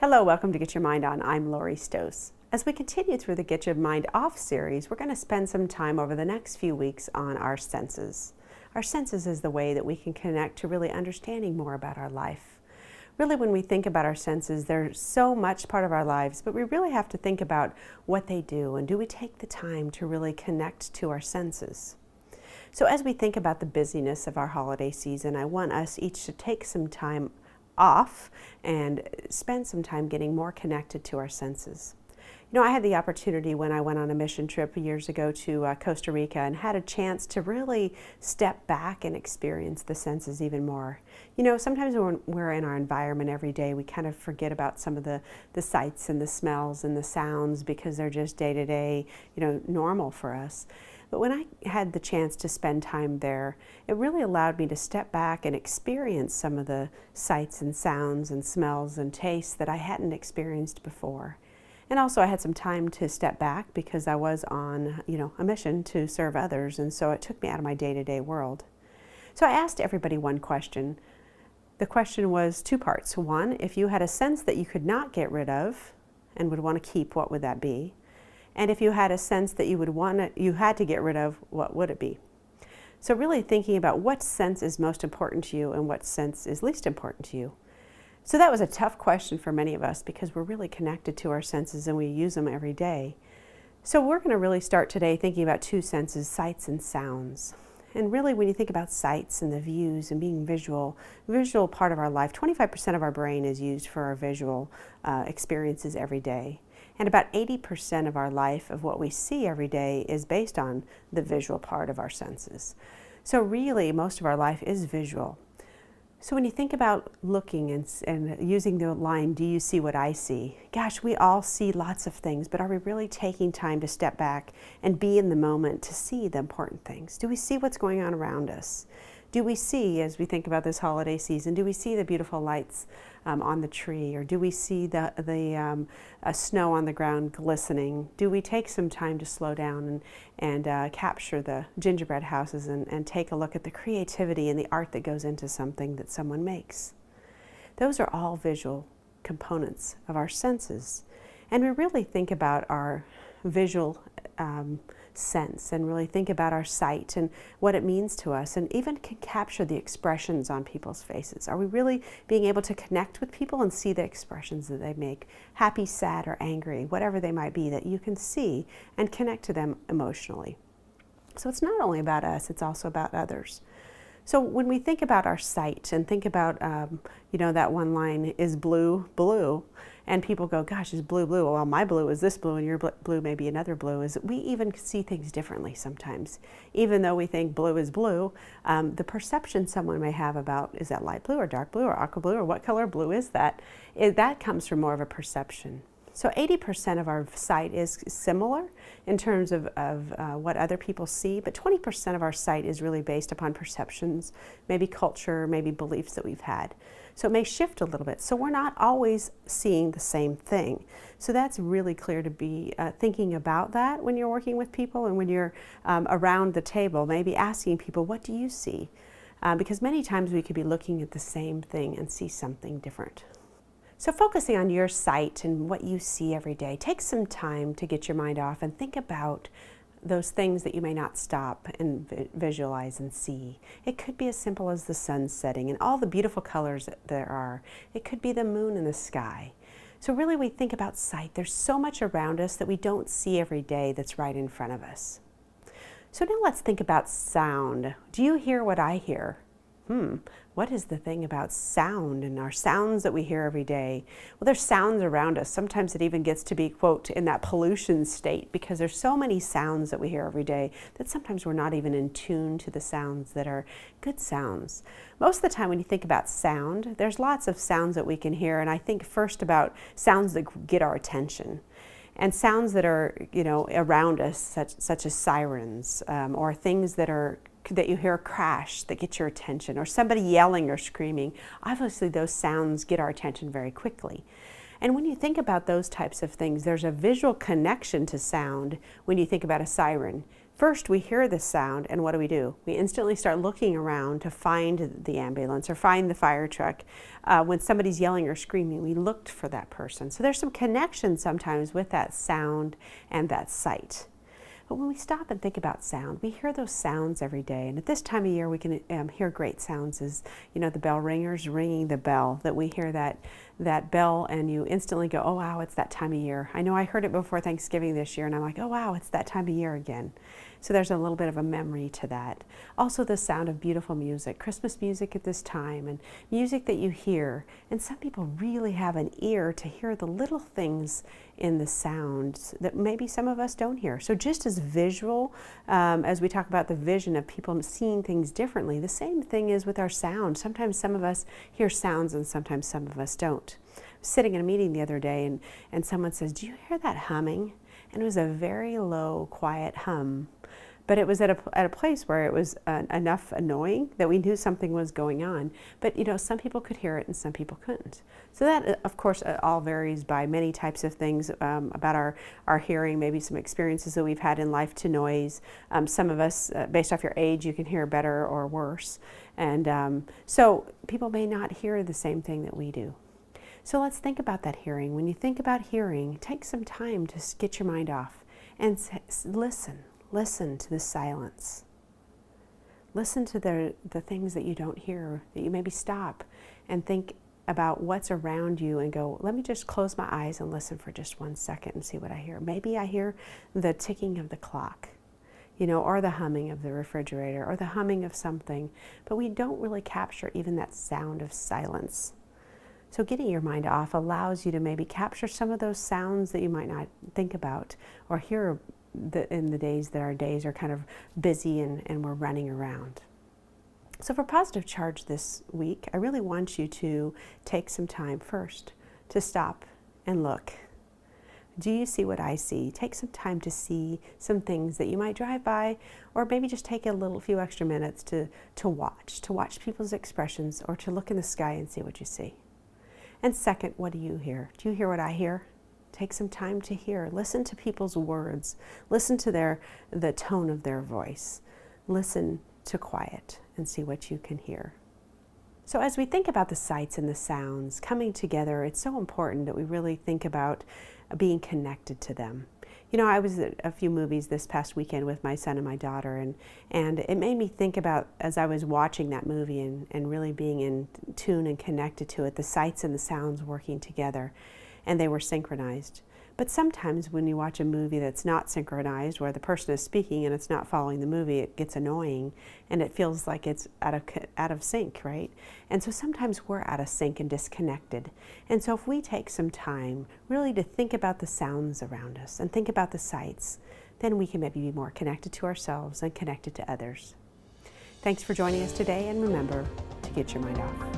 Hello, welcome to Get Your Mind On. I'm Lori Stohs. As we continue through the Get Your Mind Off series, we're going to spend some time over the next few weeks on our senses. Our senses is the way that we can connect to really understanding more about our life. Really, when we think about our senses, they're so much part of our lives, but we really have to think about what they do, and do we take the time to really connect to our senses? So as we think about the busyness of our holiday season, I want us each to take some time off and spend some time getting more connected to our senses. You know, I had the opportunity when I went on a mission trip years ago to Costa Rica and had a chance to really step back and experience the senses even more. You know, sometimes when we're in our environment every day, we kind of forget about some of the sights and the smells and the sounds because they're just day-to-day, normal for us. But when I had the chance to spend time there, it really allowed me to step back and experience some of the sights and sounds and smells and tastes that I hadn't experienced before. And also I had some time to step back because I was on, a mission to serve others, and so it took me out of my day-to-day world. So I asked everybody one question. The question was two parts. One, if you had a sense that you could not get rid of and would want to keep, what would that be? And if you had a sense that you had to get rid of, what would it be? So really thinking about what sense is most important to you and what sense is least important to you. So that was a tough question for many of us because we're really connected to our senses and we use them every day. So we're going to really start today thinking about two senses, sights and sounds. And really when you think about sights and the views and being visual part of our life, 25% of our brain is used for our visual experiences every day. And about 80% of our life, of what we see every day, is based on the visual part of our senses. So really, most of our life is visual. So when you think about looking and using the line, do you see what I see? Gosh, we all see lots of things, but are we really taking time to step back and be in the moment to see the important things? Do we see what's going on around us? Do we see, as we think about this holiday season, do we see the beautiful lights on the tree? Or do we see the snow on the ground glistening? Do we take some time to slow down and capture the gingerbread houses and take a look at the creativity and the art that goes into something that someone makes? Those are all visual components of our senses. And we really think about our visual sense and really think about our sight and what it means to us, and even can capture the expressions on people's faces. Are we really being able to connect with people and see the expressions that they make, happy, sad, or angry, whatever they might be, that you can see and connect to them emotionally? So it's not only about us, it's also about others. So when we think about our sight and think about, that one line, is blue blue? And people go, gosh, is blue blue? Well, my blue is this blue and your blue may be another blue. Is we even see things differently sometimes. Even though we think blue is blue, the perception someone may have about, is that light blue or dark blue or aqua blue or what color blue is that? That comes from more of a perception. So 80% of our sight is similar in terms of what other people see, but 20% of our sight is really based upon perceptions, maybe culture, maybe beliefs that we've had. So it may shift a little bit. So we're not always seeing the same thing. So that's really clear to be thinking about that when you're working with people and when you're around the table, maybe asking people, what do you see? Because many times we could be looking at the same thing and see something different. So focusing on your sight and what you see every day, take some time to get your mind off and think about those things that you may not stop and visualize and see. It could be as simple as the sun setting and all the beautiful colors that there are. It could be the moon in the sky. So really we think about sight. There's so much around us that we don't see every day that's right in front of us. So now let's think about sound. Do you hear what I hear? What is the thing about sound and our sounds that we hear every day? Well, there's sounds around us. Sometimes it even gets to be, quote, in that pollution state because there's so many sounds that we hear every day that sometimes we're not even in tune to the sounds that are good sounds. Most of the time when you think about sound, there's lots of sounds that we can hear, and I think first about sounds that get our attention. And sounds that are, around us, such as sirens, or things that you hear a crash that get your attention, or somebody yelling or screaming. Obviously, those sounds get our attention very quickly. And when you think about those types of things, there's a visual connection to sound when you think about a siren. First, we hear the sound, and what do? We instantly start looking around to find the ambulance or find the fire truck. When somebody's yelling or screaming, we looked for that person. So there's some connection sometimes with that sound and that sight. But when we stop and think about sound, we hear those sounds every day. And at this time of year, we can hear great sounds as, the bell ringers ringing the bell, that we hear that bell and you instantly go, oh, wow, it's that time of year. I know I heard it before Thanksgiving this year, and I'm like, oh, wow, it's that time of year again. So there's a little bit of a memory to that. Also the sound of beautiful music, Christmas music at this time, and music that you hear. And some people really have an ear to hear the little things in the sounds that maybe some of us don't hear. So just as visual, as we talk about the vision of people seeing things differently, the same thing is with our sound. Sometimes some of us hear sounds and sometimes some of us don't. I was sitting in a meeting the other day and someone says, do you hear that humming? And it was a very low, quiet hum. But it was at a place where it was enough annoying that we knew something was going on. But some people could hear it and some people couldn't. So that, of course, all varies by many types of things about our hearing, maybe some experiences that we've had in life to noise. Some of us, based off your age, you can hear better or worse. And so people may not hear the same thing that we do. So let's think about that hearing. When you think about hearing, take some time to get your mind off and listen. Listen to the silence. Listen to the things that you don't hear, that you maybe stop and think about what's around you and go, let me just close my eyes and listen for just 1 second and see what I hear. Maybe I hear the ticking of the clock, or the humming of the refrigerator or the humming of something, but we don't really capture even that sound of silence. So getting your mind off allows you to maybe capture some of those sounds that you might not think about or hear in the days that our days are kind of busy and we're running around. So for positive charge this week, I really want you to take some time first to stop and look. Do you see what I see? Take some time to see some things that you might drive by, or maybe just take a few extra minutes to watch people's expressions, or to look in the sky and see what you see. And second, what do you hear? Do you hear what I hear? Take some time to hear. Listen to people's words. Listen to the tone of their voice. Listen to quiet and see what you can hear. So as we think about the sights and the sounds coming together, it's so important that we really think about being connected to them. I was at a few movies this past weekend with my son and my daughter, and it made me think about, as I was watching that movie and really being in tune and connected to it, the sights and the sounds working together. And they were synchronized. But sometimes when you watch a movie that's not synchronized, where the person is speaking and it's not following the movie, it gets annoying and it feels like it's out of sync, right? And so sometimes we're out of sync and disconnected. And so if we take some time really to think about the sounds around us and think about the sights, then we can maybe be more connected to ourselves and connected to others. Thanks for joining us today, and remember to get your mind off.